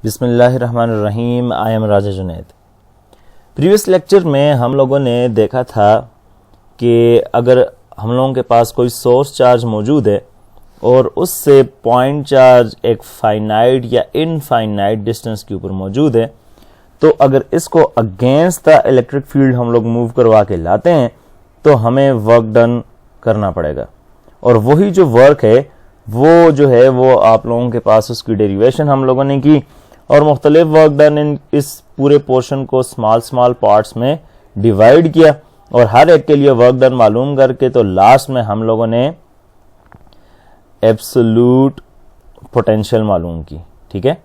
बिस्मिल्लाहिर्रहमानिर्रहीम। I am Raja Junaid. Previous lecture में हम लोगों ने देखा था कि अगर हम लोगों के पास कोई सोर्स चार्ज मौजूद है और उससे पॉइंट चार्ज एक फाइनाइट या इनफाइनाइट डिस्टेंस के ऊपर मौजूद है, तो अगर इसको अगेंस्ट द इलेक्ट्रिक फील्ड हम लोग मूव करवा के लाते हैं तो हमें वर्क डन करना पड़ेगा। और वही जो वर्क है वो जो है वो आप लोगों के पास उसकी डेरिवेशन हम लोगों ने की और मुख्तलिफ वर्क डन इन इस पूरे पोर्शन को स्मॉल पार्ट्स में डिवाइड किया और हर एक के लिए वर्क डन मालूम करके तो लास्ट में हम लोगों ने एब्सोल्यूट पोटेंशियल मालूम की। ठीक है,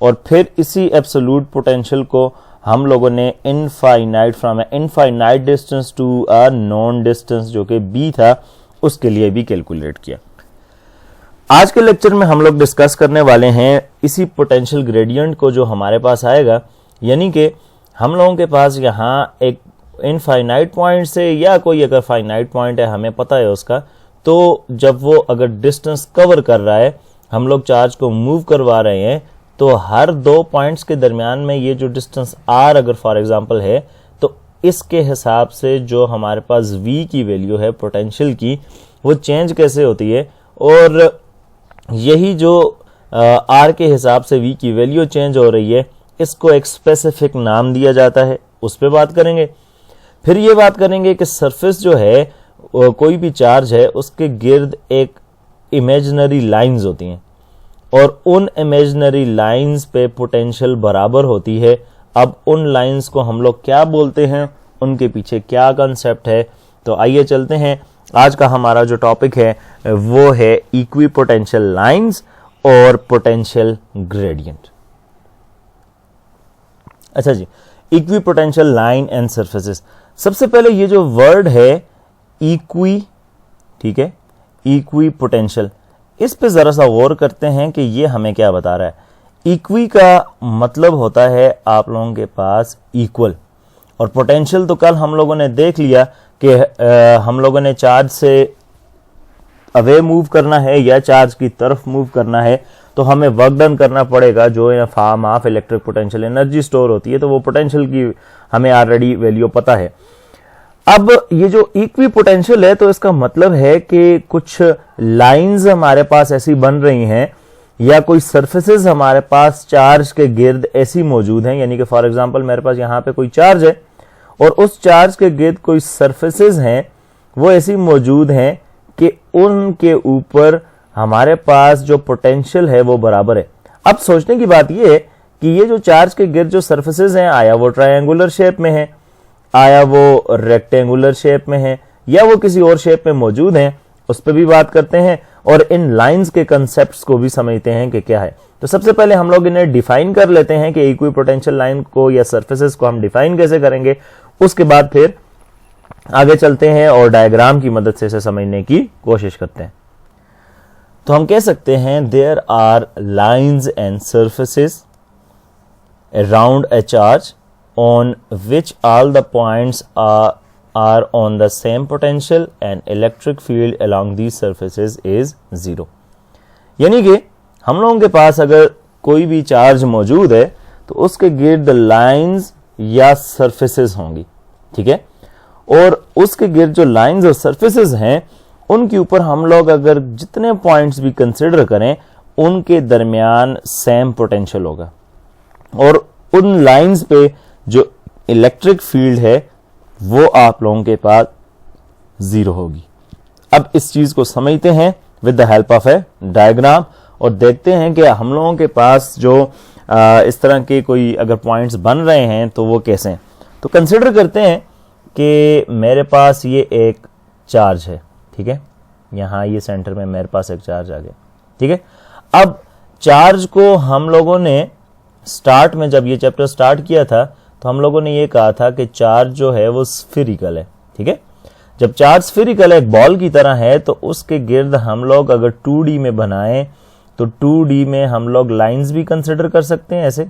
और फिर इसी एब्सोल्यूट पोटेंशियल को हम लोगों ने infinite from infinite distance to a known distance जो कि बी था उसके लिए भी कैलकुलेट किया। आज के लेक्चर में हम लोग डिस्कस करने वाले हैं इसी पोटेंशियल ग्रेडियंट को जो हमारे पास आएगा, यानी कि हम लोगों के पास यहाँ एक इनफाइनाइट पॉइंट से या कोई अगर फाइनाइट पॉइंट है हमें पता है उसका, तो जब वो अगर डिस्टेंस कवर कर रहा है, हम लोग चार्ज को मूव करवा रहे हैं, तो हर दो पॉइंट्स के दरमियान में ये जो डिस्टेंस आर अगर फॉर एग्जांपल है तो इसके हिसाब से जो हमारे पास v की वैल्यू है पोटेंशियल की वो चेंज कैसे होती है, और यही जो आर के हिसाब से v की वैल्यू चेंज हो रही है इसको एक स्पेसिफिक नाम दिया जाता है, उस पर बात करेंगे। फिर ये बात करेंगे कि सरफेस जो है कोई भी चार्ज है उसके गिर्द एक इमेजिनरी लाइंस होती हैं और उन इमेजिनरी लाइंस पे पोटेंशियल बराबर होती है। अब उन लाइंस को हम लोग क्या बोलते हैं, उनके पीछे क्या कंसेप्ट है, तो आइए चलते हैं। आज का हमारा जो टॉपिक है वो है इक्विपोटेंशियल लाइंस और पोटेंशियल ग्रेडियंट। अच्छा जी, इक्विपोटेंशियल लाइन एंड सरफेसेस। सबसे पहले ये जो वर्ड है इक्वी, ठीक है, इक्विपोटेंशियल, इस पे जरा सा गौर करते हैं कि ये हमें क्या बता रहा है। इक्वी का मतलब होता है आप लोगों के पास इक्वल, और पोटेंशियल तो कल हम लोगों ने देख लिया कि हम लोगों ने चार्ज से अवे मूव करना है या चार्ज की तरफ मूव करना है तो हमें वर्क डन करना पड़ेगा जो in form of electric potential energy store होती है, तो वो पोटेंशियल की हमें ऑलरेडी वैल्यू पता है। अब ये जो इक्वी पोटेंशियल है तो इसका मतलब है कि कुछ लाइंस हमारे पास ऐसी बन रही हैं या कोई सरफेसेस हमारे पास चार्ज के गिर्द ऐसी मौजूद हैं, यानी कि फॉर एग्जांपल मेरे पास यहाँ पे कोई चार्ज है और उस चार्ज के गिर्द कोई सरफेसेस हैं वो ऐसी मौजूद हैं कि उनके ऊपर हमारे पास जो पोटेंशियल है वो बराबर है। अब सोचने की बात ये है कि ये जो चार्ज के गिर्द जो सरफेसेस हैं, आया वो ट्रायंगुलर शेप में है, आया वो रेक्टेंगुलर शेप में है, या वो किसी और शेप में मौजूद हैं, उस पर भी बात करते हैं और इन लाइंस के कंसेप्ट्स को भी समझते हैं कि क्या है। तो सबसे पहले हम लोग इन्हें डिफाइन कर लेते हैं कि इक्विपोटेंशियल लाइन को या सरफेसेस को हम डिफाइन कैसे करेंगे, उसके बाद फिर आगे चलते हैं और डायग्राम की मदद से इसे समझने की कोशिश करते हैं। तो हम कह सकते हैं there are lines and surfaces around a charge on which all the points are on the same potential and electric field along these surfaces is 0। यानी कि हम लोगों के पास अगर कोई भी चार्ज मौजूद है तो उसके गिर्द लाइंस या सरफेसेस होंगी, ठीक है, और उसके गिर्द जो लाइंस और सरफेसेस हैं उनके ऊपर हम लोग अगर जितने पॉइंट्स भी कंसिडर करें उनके दरमियान सेम पोटेंशियल होगा और उन लाइंस पे जो इलेक्ट्रिक फील्ड है वो आप लोगों के पास 0 होगी। अब इस चीज को समझते हैं with the help of A diagram और देखते हैं कि हम लोगों के पास जो इस तरह के कोई अगर पॉइंट्स बन रहे हैं तो वो कैसे हैं। तो कंसिडर करते हैं कि मेरे पास ये एक चार्ज है, ठीक है, यहाँ ये सेंटर में मेरे पास एक चार्ज आ गया, ठीक है। अब चार्ज को हम लोगों ने स्टार्ट में जब ये चैप्टर स्टार्ट किया था तो हम लोगों ने ये कहा था कि चार्ज जो है वो स्फेरिकल है, ठीक है। जब चार्ज स्फेरिकल है, एक बॉल की तरह है, तो उसके गिर्द हम लोग अगर 2D में बनाएं तो 2D में हम लोग लाइंस भी कंसिडर कर सकते हैं ऐसे,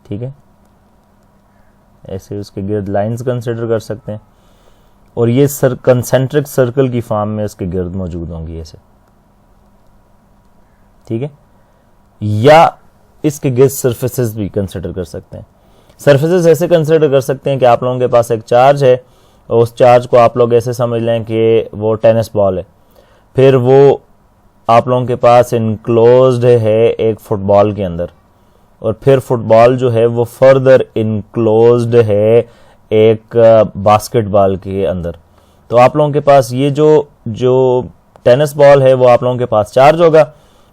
ठीक है, ऐसे उसके गिर्द लाइंस कंसिडर कर सकते हैं और ये कंसेंट्रिक सर्कल की फॉर्म में उसके गिर्द मौजूद होंगी ऐसे, ठीक है, या इसके गेज सरफेसेस भी कंसिडर कर सकते हैं। सरफेसेस ऐसे कंसिडर कर सकते हैं कि आप लोगों के पास एक चार्ज है और उस चार्ज को आप लोग ऐसे समझ लें कि वो टेनिस बॉल है, फिर वो आप लोगों के पास इनक्लोज्ड है एक फुटबॉल के अंदर, और फिर फुटबॉल जो है वो फर्दर इनक्लोज्ड है एक बास्केटबॉल के अंदर। तो आप लोगों के पास ये जो टेनिस बॉल है वो आप लोगों के पास चार्ज होगा,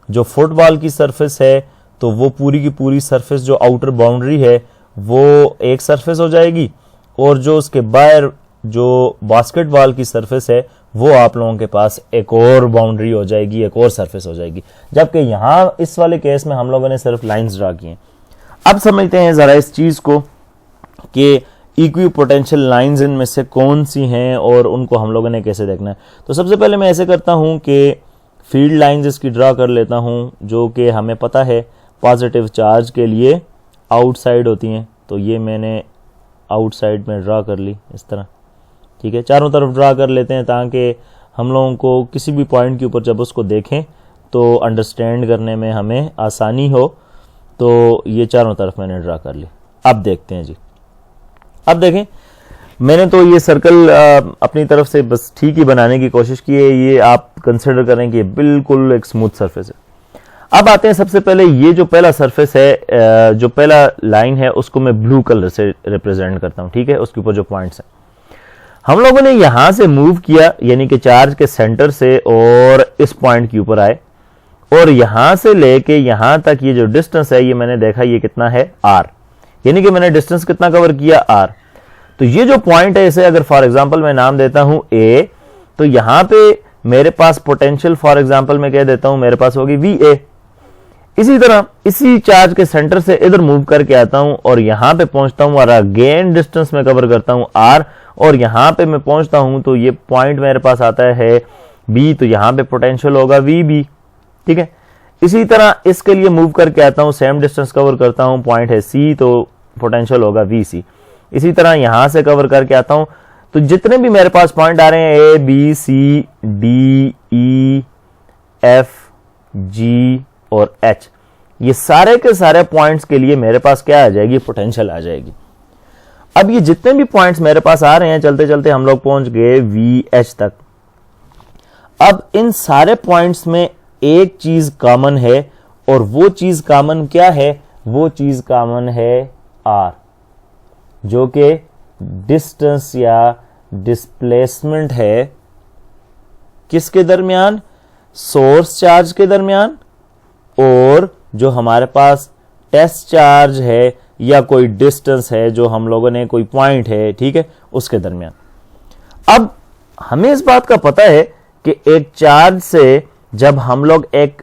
जो फुटबॉल की सरफेस है तो वो पूरी की पूरी सरफेस जो आउटर बाउंड्री है वो एक सरफेस हो जाएगी, और जो उसके बाहर जो बास्केटबॉल की सरफेस है वो आप लोगों के पास एक और बाउंड्री हो जाएगी, एक और सरफेस हो जाएगी। जबकि यहां इस वाले केस में हम लोगों ने सिर्फ लाइंस ड्रा की हैं। अब समझते हैं जरा इस चीज को कि इक्वी पोटेंशियल लाइंस इनमें से कौन सी हैं और उनको हम लोगों ने कैसे देखना है। तो सबसे पहले मैं ऐसे करता हूं कि फील्ड लाइंस इसकी ड्रा कर लेता हूं, जो कि हमें पता है पॉजिटिव चार्ज के लिए आउटसाइड होती हैं। तो ये मैंने आउटसाइड में ड्रा कर ली इस तरह, ठीक है, चारों तरफ ड्रा कर लेते हैं ताकि हम लोगों को किसी भी पॉइंट के ऊपर जब उसको देखें तो अंडरस्टैंड करने में हमें आसानी हो। तो ये चारों तरफ मैंने ड्रा कर ली। अब देखते हैं जी, अब देखें मैंने तो ये सर्कल अपनी तरफ से बस ठीक ही बनाने की कोशिश की है। ये आप कंसिडर करें कि बिल्कुल एक स्मूथ सरफेस है। अब आते हैं सबसे पहले ये जो पहला सरफेस है, जो पहला लाइन है उसको मैं ब्लू कलर से रिप्रेजेंट करता हूं, ठीक है, उसके ऊपर जो पॉइंट्स हैं हम लोगों ने यहां से मूव किया, यानी कि चार्ज के सेंटर से और इस पॉइंट के ऊपर आए, और यहां से लेके यहां तक ये जो डिस्टेंस है ये मैंने देखा ये कितना है r, यानी कि मैंने डिस्टेंस कितना कवर किया r। तो ये जो पॉइंट है इसे अगर फॉर एग्जांपल मैं नाम देता हूं a, तो यहां पे मेरे पास पोटेंशियल फॉर एग्जांपल मैं कह देता हूं मेरे पास होगी VA। इसी तरह इसी चार्ज के सेंटर से इधर मूव करके आता हूं और यहां पे पहुंचता हूं और अगेन डिस्टेंस में कवर करता हूं r, और यहां पे मैं पहुंचता हूं तो ये पॉइंट मेरे पास आता है B, तो यहां पे पोटेंशियल होगा VB, ठीक है। इसी तरह इसके लिए मूव करके आता हूं, सेम डिस्टेंस कवर करता हूं, पॉइंट है C, तो पोटेंशियल होगा VC। इसी तरह यहां से कवर करके आता हूं, तो जितने भी मेरे पास पॉइंट आ रहे हैं A, B, C, D, E, F, G और H, ये सारे के सारे पॉइंट्स के लिए मेरे पास क्या आ जाएगी, पोटेंशियल आ जाएगी। अब ये जितने भी पॉइंट्स मेरे पास आ रहे हैं, चलते चलते हम लोग पहुंच गए VH तक। अब इन सारे पॉइंट्स में एक चीज कॉमन है, और वो चीज कॉमन क्या है, वो चीज कॉमन है R, जो कि डिस्टेंस या डिस्प्लेसमेंट है किसके दरमियान, सोर्स चार्ज के दरमियान और जो हमारे पास टेस्ट चार्ज है या कोई डिस्टेंस है जो हम लोगों ने कोई पॉइंट है, ठीक है, उसके दरमियान। अब हमें इस बात का पता है कि एक चार्ज से जब हम लोग एक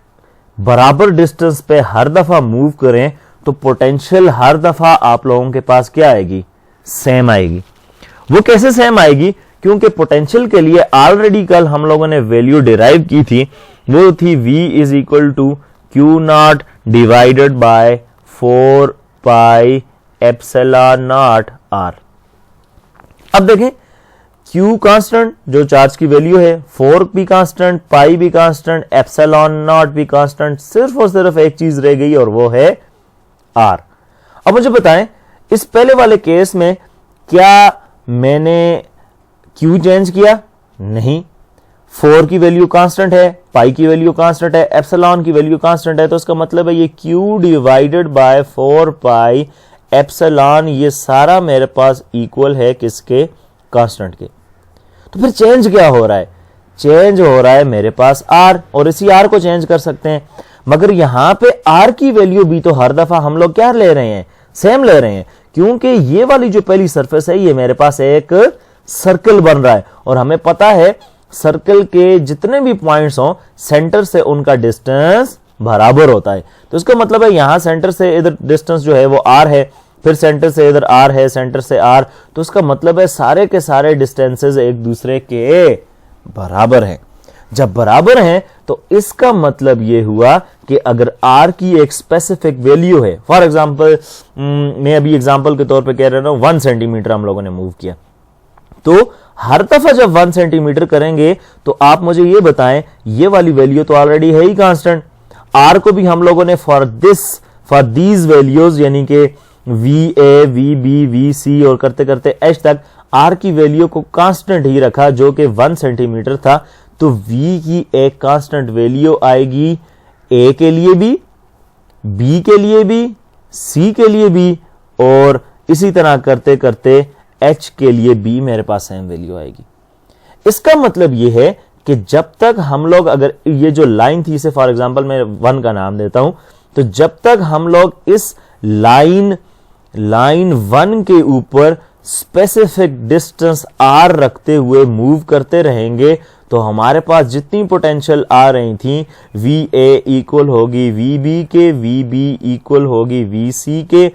बराबर डिस्टेंस पे हर दफा मूव करें तो पोटेंशियल हर दफा आप लोगों के पास क्या आएगी, सेम आएगी। वो कैसे सेम आएगी, क्योंकि पोटेंशियल के लिए ऑलरेडी कल हम लोगों ने वैल्यू डिराइव की थी, वो थी V is equal to Q naught divided by 4 pi epsilon naught R। अब देखें Q कांस्टेंट जो चार्ज की वैल्यू है, 4 भी कांस्टेंट, पाई भी कांस्टेंट, एप्सिलॉन नॉट भी कांस्टेंट, सिर्फ और सिर्फ एक चीज रह गई और वो है R। अब मुझे बताएं इस पहले वाले केस में क्या मैंने Q चेंज किया, नहीं, 4 की वैल्यू कांस्टेंट है, पाई की वैल्यू कांस्टेंट है, एप्सिलॉन की वैल्यू कांस्टेंट है, तो इसका मतलब है ये Q divided by 4 pi epsilon, ये सारा मेरे पास इक्वल है किसके, कांस्टेंट के। तो फिर चेंज क्या हो रहा है, चेंज हो रहा है मेरे पास R, और इसी R को चेंज कर सकते हैं, मगर यहां पे R की वैल्यू भी तो हर दफा हम लोग क्या ले रहे हैं, सेम ले रहे हैं, क्योंकि ये वाली जो पहली सरफेस है ये मेरे पास एक सर्कल बन रहा है, और हमें पता है सर्कल के जितने भी पॉइंट्स हों सेंटर से उनका डिस्टेंस बराबर होता है। तो इसका मतलब है यहां सेंटर से इधर डिस्टेंस जो है वो R है, फिर सेंटर से इधर R है, सेंटर से R, तो इसका मतलब है सारे के सारे डिस्टेंसेस एक दूसरे के बराबर हैं। जब बराबर हैं तो इसका मतलब ये हुआ कि अगर R की एक स्पेसिफिक वैल्यू है, फॉर एग्जांपल मैं अभी एग्जांपल के तौर पे कह रहा हूं 1 सेंटीमीटर हम लोगों ने मूव किया, तो हर दफा जब 1 सेंटीमीटर करेंगे तो आप मुझे ये बताएं ये वाली वैल्यू तो ऑलरेडी है ही कांस्टेंट, आर को भी हम लोगों ने फॉर दीज वैल्यूज यानी कि VA, VB, VC और करते करते H तक आर की वैल्यू को कांस्टेंट ही रखा जो कि 1 सेंटीमीटर था। तो V की एक कांस्टेंट वैल्यू आएगी A के लिए भी, B के लिए भी, C के लिए भी और इसी तरह करते करते H के लिए भी मेरे पास सेम वैल्यू आएगी। इसका मतलब यह है कि जब तक हम लोग, अगर ये जो लाइन थी इसे फॉर एग्जांपल मैं 1 का नाम देता हूं, तो जब तक हम लोग इस लाइन 1 के ऊपर स्पेसिफिक डिस्टेंस R रखते हुए मूव करते रहेंगे तो हमारे पास जितनी पोटेंशियल आ रही थी VA इक्वल होगी VB के, VB इक्वल होगी VC के,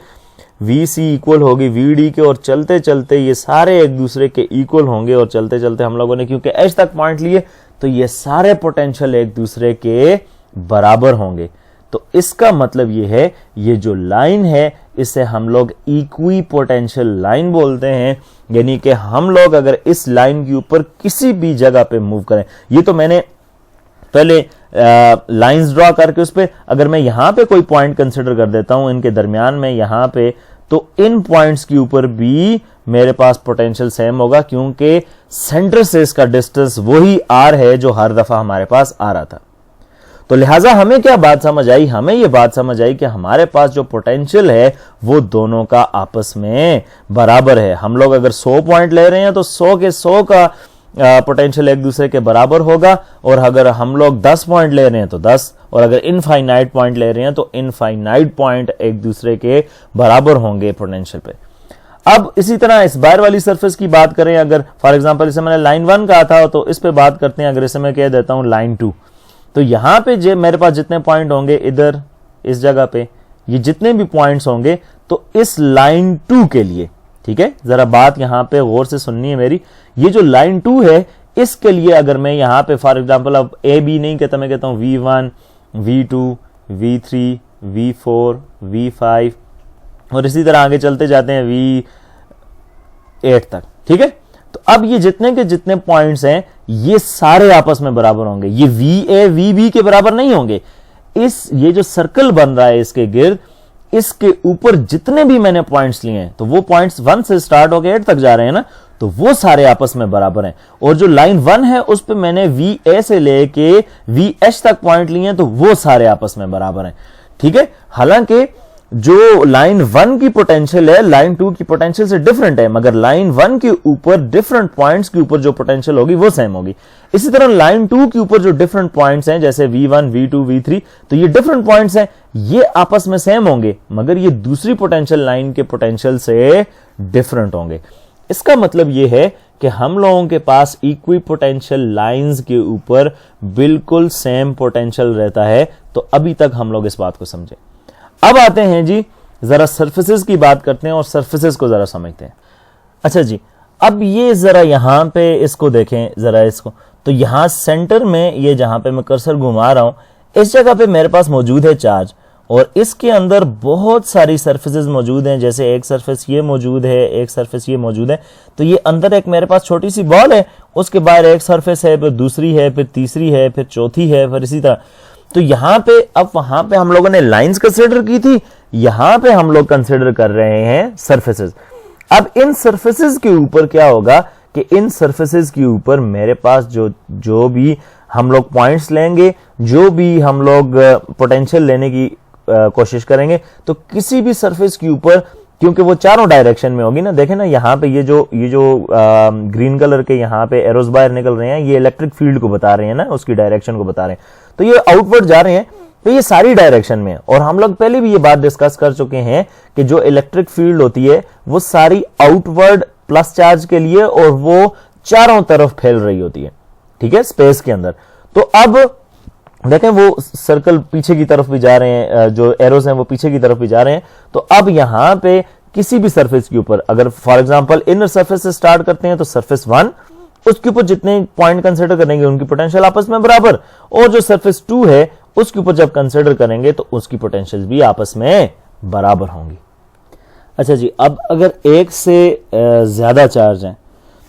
VC इक्वल होगी VD के और चलते चलते ये सारे एक दूसरे के इक्वल होंगे और चलते चलते हम लोगों ने क्योंकि H तक पॉइंट लिए तो ये सारे पोटेंशियल एक दूसरे के बराबर होंगे। तो इसका मतलब ये है ये जो लाइन है इसे हम लोग इक्वी पोटेंशियल लाइन बोलते हैं, यानी कि हम लोग अगर इस लाइन के ऊपर किसी भी जगह पे मूव करें, ये तो मैंने पहले लाइंस ड्रॉ करके उस पे अगर मैं यहां पे कोई पॉइंट कंसिडर कर देता हूं इनके दरमियान में यहां पे, तो इन पॉइंट्स के ऊपर भी मेरे पास पोटेंशियल सेम होगा क्योंकि सेंटर से इसका डिस्टेंस वही R है जो हर दफा हमारे पास आ रहा था। तो लिहाजा हमें क्या बात समझ आई, हमें यह बात समझ आई कि हमारे पास जो पोटेंशियल है वो दोनों का आपस में बराबर है। हम लोग अगर 100 पॉइंट ले रहे हैं तो 100 के 100 का पोटेंशियल एक दूसरे के बराबर होगा और अगर हम लोग 10 पॉइंट ले रहे हैं तो 10 और अगर इनफाइनाइट पॉइंट ले रहे हैं तो इनफाइनाइट पॉइंट एक दूसरे के बराबर होंगे पोटेंशियल पे। अब इसी तरह इस बाहर वाली सरफेस की बात करें, अगर फॉर एग्जांपल इसे मैंने लाइन 1 कहा था तो इस पे बात करते हैं, अगर इसे मैं कह देता हूं लाइन 2, तो यहां पे मेरे पास जितने पॉइंट होंगे इधर इस जगह पे ये जितने भी पॉइंट्स होंगे तो इस लाइन 2 के लिए, ठीक है, जरा बात यहां पे गौर से सुननी है मेरी, ये जो लाइन 2 है इसके लिए अगर मैं यहां पे फॉर एग्जांपल अब A B नहीं कहता, मैं कहता हूं V1, V2, V3, V4, V5 और इसी तरह आगे चलते जाते हैं V8 तक, ठीक है। तो अब ये जितने के जितने पॉइंट्स हैं ये सारे आपस में बराबर होंगे, ये VA VB के बराबर नहीं होंगे। ये जो सर्कल बन रहा है इसके गिर्द, इसके ऊपर जितने भी मैंने पॉइंट्स लिए हैं तो वो पॉइंट्स 1 से स्टार्ट होकर 8 तक जा रहे हैं ना, तो वो सारे आपस में बराबर हैं। और जो लाइन 1 है उस पे मैंने VA से लेके VH तक पॉइंट लिए हैं तो वो सारे आपस में बराबर हैं, ठीक है। हालांकि जो लाइन 1 की पोटेंशियल है लाइन 2 की पोटेंशियल से डिफरेंट है, मगर लाइन 1 के ऊपर डिफरेंट पॉइंट्स के ऊपर जो पोटेंशियल होगी वो सेम होगी। इसी तरह लाइन 2 के ऊपर जो डिफरेंट पॉइंट्स हैं जैसे V1, V2, V3, तो ये डिफरेंट पॉइंट्स हैं, ये आपस में सेम होंगे मगर ये दूसरी पोटेंशियल लाइन के पोटेंशियल से डिफरेंट होंगे। इसका मतलब ये है कि हम लोगों के पास इक्वी पोटेंशियल लाइंस के ऊपर बिल्कुल सेम पोटेंशियल रहता है। तो अभी तक हम लोग इस बात को समझे। अब आते हैं जी जरा सरफेसेस की बात करते हैं और सरफेसेस को जरा समझते हैं। अच्छा जी, अब ये जरा यहां पे इसको देखें जरा इसको, तो यहां सेंटर में ये जहां पे मैं कर्सर घुमा रहा हूं इस जगह पे मेरे पास मौजूद है चार्ज और इसके अंदर बहुत सारी सरफेसेस मौजूद हैं। जैसे एक सरफेस ये मौजूद है, एक सरफेस ये मौजूद है, तो ये अंदर एक मेरे पास छोटी सी बॉल है, उसके बाहर एक सरफेस है, फिर दूसरी है, फिर तीसरी है, फिर चौथी है, फिर इसी तरह। तो यहां पे अब वहां पे हम लोगों ने लाइंस कंसीडर की थी, यहां पे हम लोग कंसीडर कर रहे हैं सरफेसेस। अब इन सरफेसेस के ऊपर क्या होगा कि इन सरफेसेस के ऊपर मेरे पास जो भी हम लोग पॉइंट्स लेंगे, जो भी हम लोग पोटेंशियल लेने की कोशिश करेंगे, तो किसी भी सरफेस के ऊपर, क्योंकि वो चारों डायरेक्शन में होगी ना, देखें ना यहाँ पे ये जो ग्रीन कलर के यहाँ पे एरोस बाहर निकल रहे हैं, ये इलेक्ट्रिक फील्ड को बता रहे हैं ना, उसकी डायरेक्शन को बता रहे हैं, तो ये आउटवर्ड जा रहे हैं, तो ये सारी डायरेक्शन में है। और हम लोग पहले भी ये बात डिस्कस कर चुके हैं कि जो इलेक्ट्रिक फील्ड होती है वो सारी आउटवर्ड प्लस चार्ज के लिए और वो चारों तरफ फैल रही होती है, ठीक है, स्पेस के अंदर। तो अब देखें वो सर्कल पीछे की तरफ भी जा रहे हैं, जो एरोस हैं वो पीछे की तरफ भी जा रहे हैं। तो अब यहां पे किसी भी सरफेस के ऊपर अगर फॉर एग्जांपल इनर सरफेस से स्टार्ट करते हैं तो सरफेस 1, उसके ऊपर जितने पॉइंट कंसीडर करेंगे उनकी पोटेंशियल आपस में बराबर, और जो सरफेस 2 है उसके ऊपर जब कंसीडर करेंगे तो उसकी पोटेंशियल भी आपस में बराबर होंगी। अच्छा जी, अब अगर एक से ज्यादा चार्ज हैं,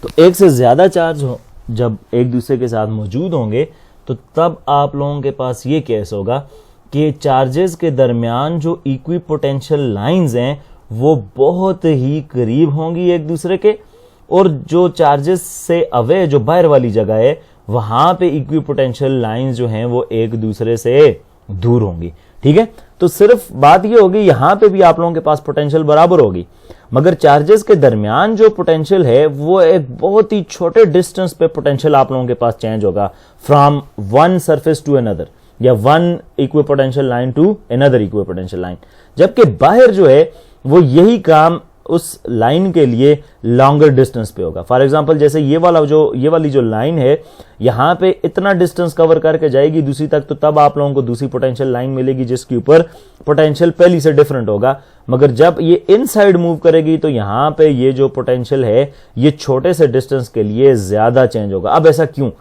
तो एक से ज्यादा चार्ज हो जब एक दूसरे के साथ मौजूद होंगे तो तब आप लोगों के पास ये केस होगा कि चार्जेस के दरमियान जो इक्विपोटेंशियल लाइंस हैं वो बहुत ही करीब होंगी एक दूसरे के, और जो चार्जेस से अवे जो बाहर वाली जगह है वहां पे इक्विपोटेंशियल लाइंस जो हैं वो एक दूसरे से दूर होंगी। ठीक है, तो सिर्फ बात ये होगी यहां पे भी आप लोगों के पास पोटेंशियल बराबर होगी, मगर चार्जेस के दरमियान जो पोटेंशियल है वो एक बहुत ही छोटे डिस्टेंस पे पोटेंशियल आप लोगों के पास चेंज होगा, from one surface to another, या one equipotential line to another equipotential line. जबकि बाहर जो है वो यही काम उस लाइन के लिए लॉन्गर डिस्टेंस पे होगा। फॉर एग्जांपल जैसे ये वाली जो लाइन है यहां पे इतना डिस्टेंस कवर करके जाएगी दूसरी तक, तो तब आप लोगों को दूसरी पोटेंशियल लाइन मिलेगी जिसके ऊपर पोटेंशियल पहली से डिफरेंट होगा। मगर जब ये इनसाइड मूव करेगी तो यहां पे ये जो पोटेंशियल है ये छोटे से डिस्टेंस के लिए ज्यादा चेंज होगा। अब ऐसा क्यों?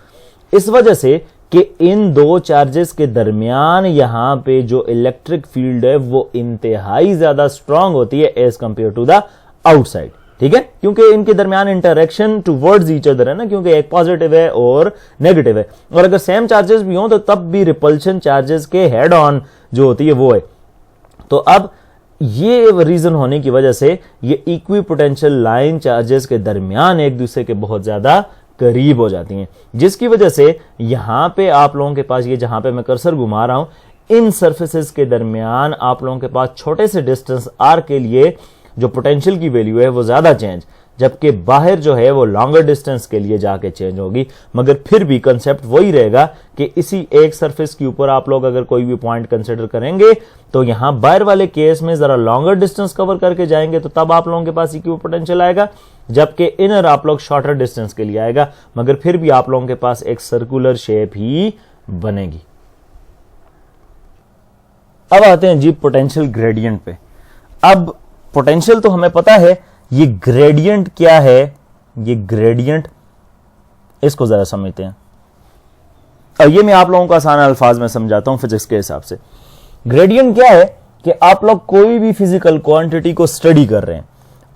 इस वजह से कि इन दो चार्जेस के दरमियान यहां पे जो इलेक्ट्रिक फील्ड है वो इंतहाई ज्यादा स्ट्रांग होती है as compared to the outside. ठीक है, क्योंकि इनके दरमियान इंटरेक्शन टुवर्ड्स ईच अदर है ना, क्योंकि एक पॉजिटिव है और नेगेटिव है, और अगर सेम चार्जेस भी हों तो तब भी रिपल्शन चार्जेस के हेड ऑन जो होती है वो है। तो अब ये रीजन होने की वजह से ये इक्विपोटेंशियल लाइन चार्जेस के दरमियान एक दूसरे के बहुत ज्यादा करीब हो जाती हैं, जिसकी वजह से यहां पे आप लोगों के पास ये जहां पे मैं कर्सर घुमा रहा हूं इन सरफेसेस के दरमियान आप लोगों के पास छोटे से डिस्टेंस आर के लिए जो पोटेंशियल की वैल्यू है वो ज्यादा चेंज, जबकि बाहर जो है वो लॉन्गर डिस्टेंस के लिए जाके चेंज होगी। मगर फिर भी कंसेप्ट वही रहेगा कि इसी एक सरफेस के ऊपर आप लोग अगर कोई भी पॉइंट कंसिडर करेंगे तो यहां बाहर वाले केस में जरा लॉन्गर डिस्टेंस कवर करके जाएंगे तो तब आप लोगों के पास इक्विपोटेंशियल आएगा, जबकि इनर आप लोग शॉर्टर डिस्टेंस के लिए आएगा, मगर फिर भी आप लोगों के पास एक सर्कुलर शेप ही बनेगी। अब आते हैं जी पोटेंशियल ग्रेडियंट पे। अब पोटेंशियल तो हमें पता है, ये ग्रेडियंट क्या है? ये ग्रेडियंट इसको जरा समझते हैं। और ये मैं आप लोगों को आसान अल्फाज में समझाता हूं फिजिक्स के हिसाब से। ग्रेडियंट क्या है कि आप लोग कोई भी फिजिकल क्वांटिटी को स्टडी कर रहे हैं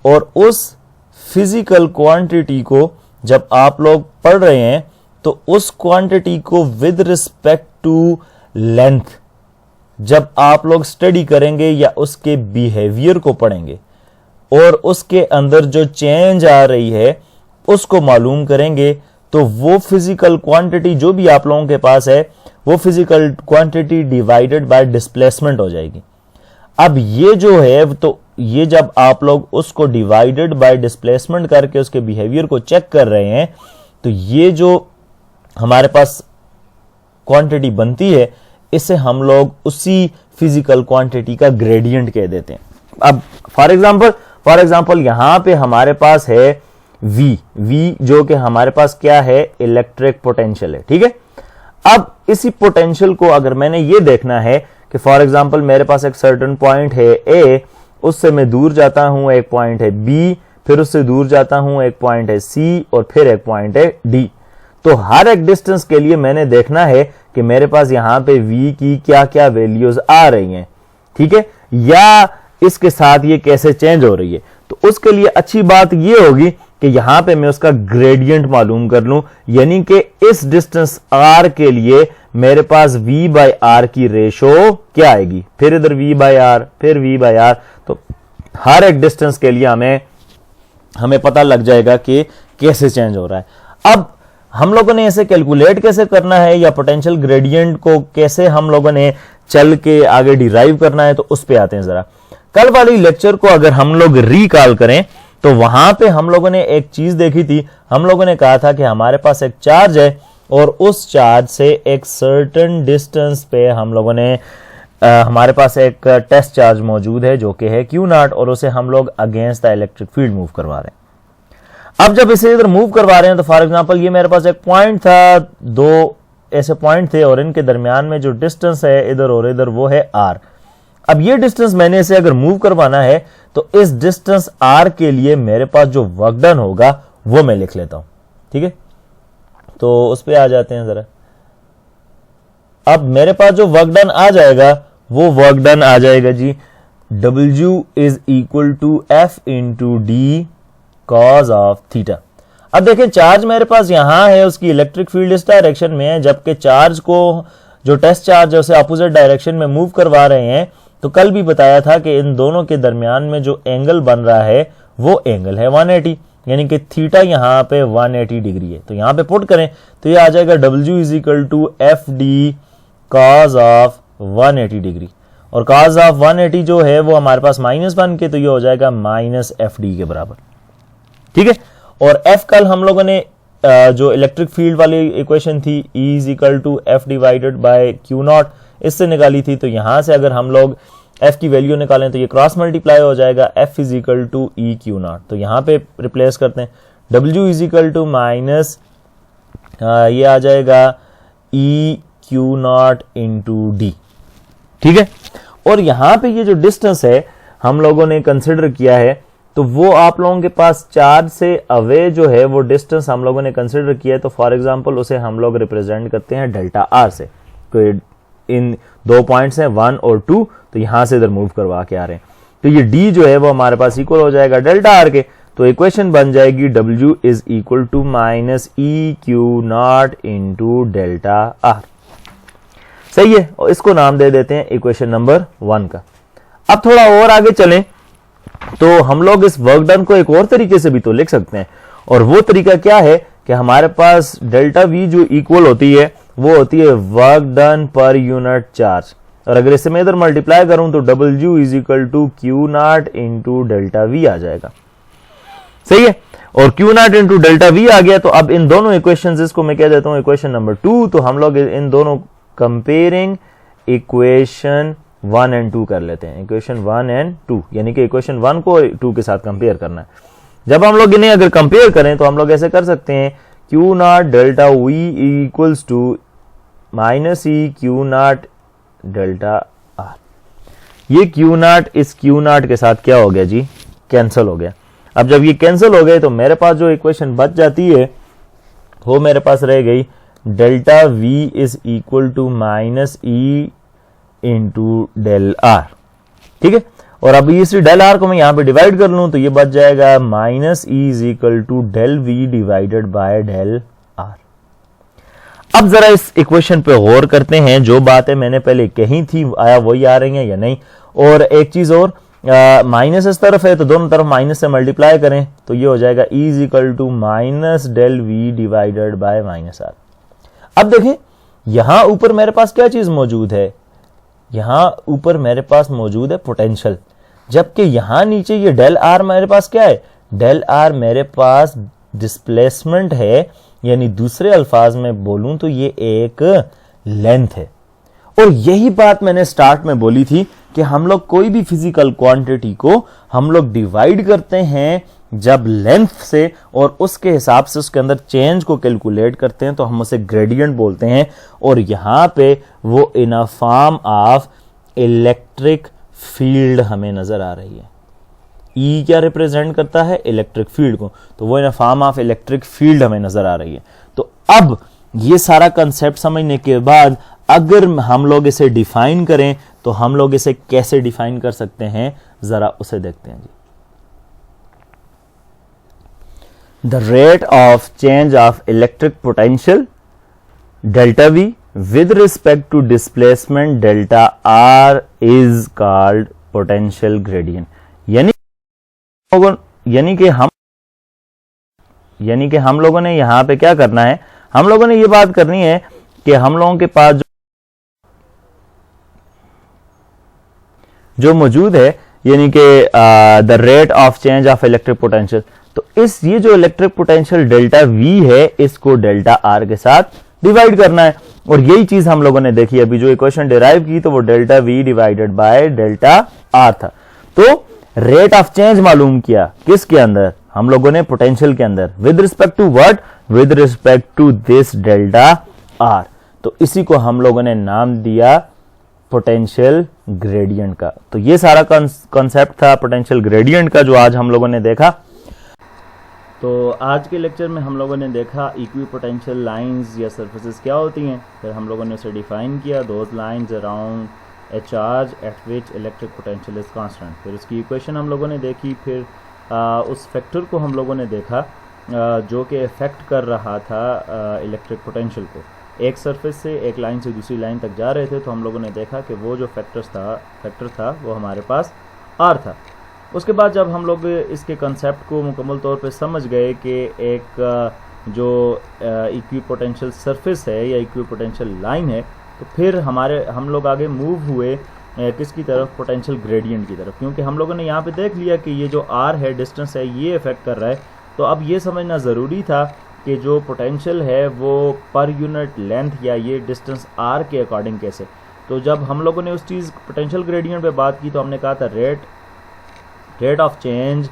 और उस फिजिकल क्वांटिटी को जब आप लोग पढ़ रहे हैं तो उस क्वांटिटी को विद रिस्पेक्ट टू लेंथ जब आप लोग स्टडी करेंगे या उसके बिहेवियर को पढ़ेंगे और उसके अंदर जो चेंज आ रही है उसको मालूम करेंगे, तो वो फिजिकल क्वांटिटी जो भी आप लोगों के पास है वो physical quantity divided by displacement हो जाएगी। अब ये जो है तो ये जब आप लोग उसको डिवाइडेड बाय डिस्प्लेसमेंट करके उसके बिहेवियर को चेक कर रहे हैं तो ये जो हमारे पास क्वांटिटी बनती है इसे हम लोग उसी फिजिकल क्वांटिटी का ग्रेडियंट कह देते हैं। अब फॉर एग्जांपल यहां पे हमारे पास है V जो कि हमारे पास क्या है? इलेक्ट्रिक पोटेंशियल है। ठीक है, अब इसी पोटेंशियल को अगर मैंने ये देखना है कि फॉर एग्जांपल मेरे पास एक सर्टेन पॉइंट है A, उससे मैं दूर जाता हूं, एक पॉइंट है B, फिर उससे दूर जाता हूं, एक पॉइंट है C और फिर एक पॉइंट है D। तो हर एक डिस्टेंस के लिए मैंने देखना है कि मेरे पास यहां पे V की क्या क्या वैल्यूज आ रही हैं। ठीक है, या इसके साथ ये कैसे चेंज हो रही है। तो उसके लिए अच्छी बात ये होगी कि यहां पे मैं उसका ग्रेडियंट मालूम कर लूं, यानी कि इस डिस्टेंस R के लिए मेरे पास V बाय R की रेशो क्या आएगी, फिर इधर V बाय R, फिर V बाय R। तो हर एक डिस्टेंस के लिए हमें पता लग जाएगा कि कैसे चेंज हो रहा है। अब हम लोगों ने इसे कैलकुलेट कैसे करना है या पोटेंशियल ग्रेडियंट को कैसे हम लोगों ने चल के आगे डिराइव करना है, तो उस पे आते हैं जरा। कल वाली लेक्चर को अगर हम लोग रिकॉल करें तो वहां पे हम लोगों ने एक चीज देखी थी। हम लोगों ने कहा था कि हमारे पास एक चार्ज है और उस चार्ज से एक सर्टेन डिस्टेंस पे हम लोगों ने हमारे पास एक टेस्ट चार्ज मौजूद है जो कि है Q0 और उसे हम लोग against the electric field move करवा रहे हैं। अब जब इसे इधर मूव करवा रहे हैं तो फॉर एग्जांपल ये मेरे पास एक पॉइंट था, दो ऐसे पॉइंट थे और इनके दरमियान में जो डिस्टेंस है इधर और इधर वो है R। अब ये डिस्टेंस मैंने इसे अगर मूव करवाना है तो इस डिस्टेंस R के लिए मेरे पास जो वर्क डन होगा वो मैं लिख लेता हूं। ठीक है, तो उस पे आ जाते हैं जरा। अब मेरे पास जो वर्क डन आ जाएगा वो वर्क डन आ जाएगा जी W is equal to F into D cos of theta. अब देखें चार्ज मेरे पास यहां है, उसकी इलेक्ट्रिक फील्ड इस डायरेक्शन में है, जबकि चार्ज जो टेस्ट चार्ज है उसे अपोजिट डायरेक्शन में मूव करवा रहे हैं, तो कल भी बताया था कि इन दोनों के दरमियान में जो एंगल बन रहा है वो एंगल है 180, यानी कि थीटा यहाँ पे 180 डिग्री है। तो यहाँ पे पुट करें तो ये आ जाएगा W is equal to F D cos of 180 degree, और कॉज ऑफ 180 जो है वो हमारे पास -1 के, तो ये हो जाएगा -FD के बराबर। ठीक है, और F कल हम लोगों ने जो इलेक्ट्रिक फील्ड वाली इक्वेशन थी E is equal to F divided by Q naught, इससे निकाली थी। तो यहां से अगर हम लोग F की वैल्यू निकालें तो ये क्रॉस मल्टीप्लाई हो जाएगा F is equal to E Q naught. तो यहां पे रिप्लेस करते हैं, W is equal to minus ये आ जाएगा E Q naught into D. ठीक है, और यहां पे ये जो डिस्टेंस है हम लोगों ने कंसिडर किया है, तो वो आप लोगों के पास चार्ज से अवे जो है वो डिस्टेंस हम लोगों ने कंसिडर किया है। तो फॉर एग्जांपल उसे हम लोग रिप्रेजेंट करते हैं डेल्टा आर से। तो इन 2 पॉइंट्स हैं 1 और 2, तो यहां से इधर मूव करवा के आ रहे हैं, तो ये डी जो है वो हमारे पास इक्वल हो जाएगा डेल्टा आर के। तो इक्वेशन बन जाएगी W is equal to minus E Q naught into delta R. सही है, और इसको नाम दे देते हैं इक्वेशन नंबर 1 का। अब थोड़ा और आगे चलें तो हम लोग इस वर्क डन को एक और तरीके से भी तो लिख सकते हैं, और वो तरीका क्या है कि हमारे पास डेल्टा V जो इक्वल होती है वो होती है work done per unit charge, और अगर इसे मैं इधर मल्टीप्लाई करूं तो W is equal to Q naught into delta V आ जाएगा। सही है, और Q naught into delta V आ गया। तो अब इन दोनों इक्वेशंस, इसको मैं कह देता हूं इक्वेशन नंबर 2, तो हम लोग इन दोनों कंपेयरिंग इक्वेशन 1 एंड 2 कर लेते हैं। इक्वेशन 1 एंड 2 यानी कि इक्वेशन 1 को 2 के साथ कंपेयर करना है। जब हम लोग इन्हें अगर कंपेयर करें तो हम लोग ऐसे कर सकते हैं, Q naught delta V equals to minus E Q naught delta R. ये क्यू नॉट इस क्यू नॉट के साथ क्या हो गया जी, कैंसिल हो गया। अब जब ये कैंसिल हो गए तो मेरे पास जो इक्वेशन बच जाती है वो मेरे पास रह गई delta V is equal to minus E into del R. ठीक है, और अब इस डेल आर को मैं यहां पे डिवाइड कर लूं तो ये बच जाएगा minus E is equal to del V divided by del R. अब जरा इस इक्वेशन पे गौर करते हैं, जो बातें मैंने पहले कही थी आया वही आ रही हैं या नहीं। और एक चीज और, माइनस इस तरफ है तो दोनों तरफ माइनस से मल्टीप्लाई करें तो ये हो जाएगा E is equal to minus del V divided by minus R. अब देखें यहां ऊपर मेरे पास क्या चीज मौजूद है, यहां ऊपर मेरे पास मौजूद है पोटेंशियल, जबकि यहां नीचे ये डेल आर मेरे पास क्या है, डेल आर मेरे पास डिस्प्लेसमेंट है, यानी दूसरे अल्फाज में बोलूं तो ये एक लेंथ है। और यही बात मैंने स्टार्ट में बोली थी कि हम लोग कोई भी फिजिकल क्वांटिटी को हम लोग डिवाइड करते हैं जब लेंथ से, और उसके हिसाब से उसके अंदर चेंज को कैलकुलेट करते हैं तो हम उसे ग्रेडियंट बोलते हैं। और यहां पे वो in a form of electric field हमें नजर आ रही है। ई क्या रिप्रेजेंट करता है, इलेक्ट्रिक फील्ड को, तो वो in a form of electric field हमें नजर आ रही है। तो अब ये सारा कंसेप्ट समझने के बाद अगर हम लोग इसे डिफाइन करें तो हम लोग इसे कैसे डिफाइन कर सकते हैं, जरा उसे देखते हैं जी। The rate of change of electric potential delta V with respect to displacement delta R is called potential gradient। यानी कि हम लोगों ने यहां पे क्या करना है, हम लोगों ने ये बात करनी है कि हम लोगों के पास जो मौजूद है, यानी कि the rate of change of electric potential, तो इस ये जो इलेक्ट्रिक पोटेंशियल डेल्टा V है इसको डेल्टा R के साथ डिवाइड करना है। और यही चीज हम लोगों ने देखी अभी, जो इक्वेशन डिराइव की तो वो delta V divided by delta R था। तो रेट ऑफ चेंज मालूम किया किसके अंदर, हम लोगों ने पोटेंशियल के अंदर, with respect to what, with respect to this delta R। तो इसी को हम लोगों ने नाम दिया पोटेंशियल ग्रेडियंट का। तो ये सारा कॉन्सेप्ट था पोटेंशियल ग्रेडियंट का जो आज हम लोगों ने देखा। तो आज के लेक्चर में हम लोगों ने देखा इक्विपोटेंशियल लाइंस या सरफेसेस क्या होती हैं, फिर हम लोगों ने उसे डिफाइन किया, those lines around a charge at which electric potential is constant. फिर उसकी इक्वेशन हम लोगों ने देखी, फिर उस फैक्टर को हम लोगों ने देखा जो कि इफेक्ट कर रहा था इलेक्ट्रिक पोटेंशियल को। एक सरफेस से एक लाइन से दूसरी लाइन तक जा रहे थे, तो हम लोगों ने देखा कि वो जो फैक्टर था वो हमारे पास r था। उसके बाद जब हम लोग इसके कंसेप्ट को मुकम्मल तौर पे समझ गए कि एक जो इक्विपोटेंशियल सरफेस है या इक्विपोटेंशियल लाइन है, तो फिर हम लोग आगे मूव हुए किसकी तरफ, पोटेंशियल ग्रेडियंट की तरफ, क्योंकि हम लोगों ने यहाँ पे देख लिया कि ये जो r है, डिस्टेंस है, ये इफेक्ट कर रहा है। तो अब ये समझना ज़रूरी था कि जो पोटेंशियल है वो पर यूनिट लेंथ या ये डिस्टेंस r के अकॉर्डिंग कैसे। तो जब हम लोगों ने उस चीज़ पोटेंशियल ग्रेडियंट पे बात की, तो हमने कहा था rate of change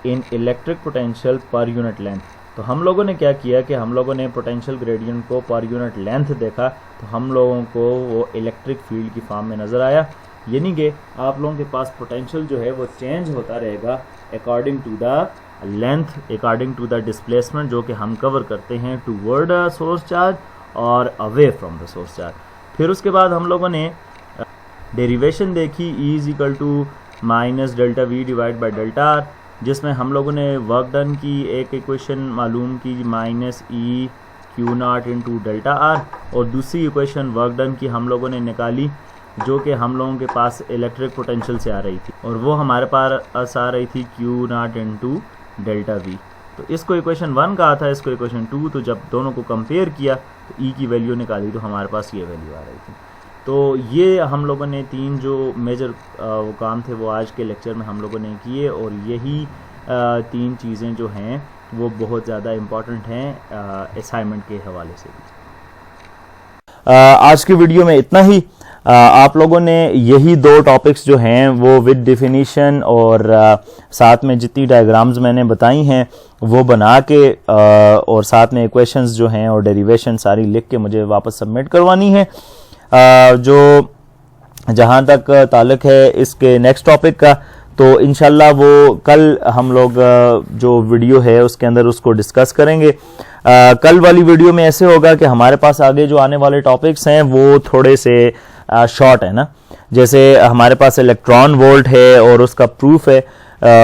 in electric potential per unit length. तो हम लोगों ने क्या किया कि हम लोगों ने पोटेंशियल ग्रेडियंट को पर यूनिट लेंथ देखा, तो हम लोगों को वो इलेक्ट्रिक फील्ड की फॉर्म में नज़र आया। यानी कि आप लोगों के पास पोटेंशियल जो है वो चेंज होता रहेगा according to the length, according to the displacement जो कि हम कवर करते हैं टूवर्ड द सोर्स चार्ज और away from the source charge. फिर उसके बाद हम लोगों ने डेरिवेशन देखी, E is equal to minus delta V divide by delta R, जिसमें हम लोगों ने वर्क डन की एक इक्वेशन मालूम की minus E Q naught into delta are, और दूसरी इक्वेशन वर्क डन की हम लोगों ने निकाली जो कि हम लोगों के पास इलेक्ट्रिक पोटेंशियल से आ रही थी, और वो हमारे पास आ रही थी Q naught into delta we. तो इसको इक्वेशन 1 कहा था, इसको इक्वेशन 2। तो जब दोनों को कंपेयर किया तो ई की वैल्यू निकाली तो हमारे पास ये वैल्यू आ रही थी। तो ये हम लोगों ने 3 जो मेजर वो काम थे वो आज के लेक्चर में हम लोगों ने किए, और यही 3 चीज़ें जो हैं वो बहुत ज़्यादा इम्पॉर्टेंट हैं असाइनमेंट के हवाले से भी। आज की वीडियो में इतना ही। आप लोगों ने यही 2 टॉपिक्स जो हैं वो विद डेफिनेशन और साथ में जितनी डायग्राम्स मैंने बताई हैं वो बना के और साथ में इक्वेशंस जो हैं और डेरिवेशन सारी लिख के मुझे वापस सबमिट करवानी है। जो जहाँ तक ताल्लुक है इसके नेक्स्ट टॉपिक का, तो इंशाल्लाह वो कल हम लोग जो वीडियो है उसके अंदर उसको डिस्कस करेंगे। कल वाली वीडियो में ऐसे होगा कि हमारे पास आगे जो आने वाले टॉपिक्स हैं वो थोड़े से शॉर्ट है ना, जैसे हमारे पास इलेक्ट्रॉन वोल्ट है और उसका प्रूफ है,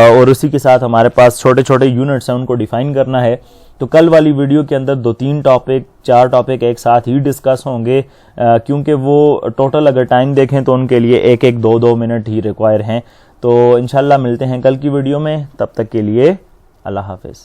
और उसी के साथ हमारे पास छोटे छोटे यूनिट्स हैं, उनको डिफाइन करना है। तो कल वाली वीडियो के अंदर 2-3 टॉपिक 4 टॉपिक एक साथ ही डिस्कस होंगे, क्योंकि वो टोटल अगर टाइम देखें तो उनके लिए 1-1, 2-2 मिनट ही रिक्वायर हैं। तो इंशाल्लाह मिलते हैं कल की वीडियो में, तब तक के लिए अल्लाह हाफिज़।